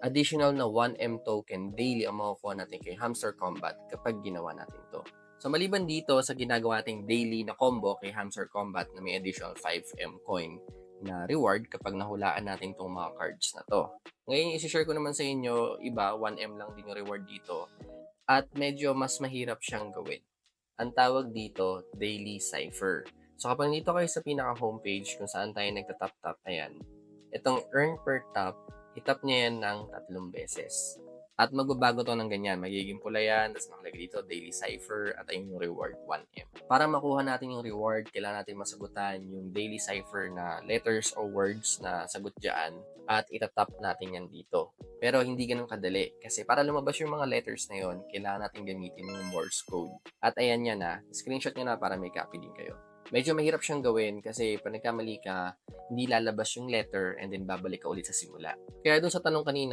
additional na 1M token daily ang makukuha natin kay Hamster Combat kapag ginawa natin to. So maliban dito sa ginagawa nating daily na combo kay Hamster Combat na may additional 5M coin na reward kapag nahulaan natin tong mga cards na to. Ngayon, isi-share ko naman sa inyo, iba, 1M lang din yung reward dito at medyo mas mahirap siyang gawin. Ang tawag dito, Daily Cipher. So kapag dito kayo sa pinaka-homepage kung saan tayo nagtatap-tap, ayan, itong earn per tap, itap niya yan ng 3 beses. At magbabago to ng ganyan. Magiging pula yan, tapos nakalagay dito, Daily Cipher, at ayun yung reward, 1M. Para makuha natin yung reward, kailangan natin masagutan yung Daily Cipher na letters or words na sagot dyan at itatap natin yan dito. Pero hindi ganun kadali. Kasi para lumabas yung mga letters na yon, kailangan natin gamitin yung Morse code. At ayan yan na. Screenshot nyo na para may copy din kayo. Medyo mahirap siyang gawin kasi pag nagkamali ka, hindi lalabas yung letter and then babalik ka ulit sa simula. Kaya dun sa tanong kanina,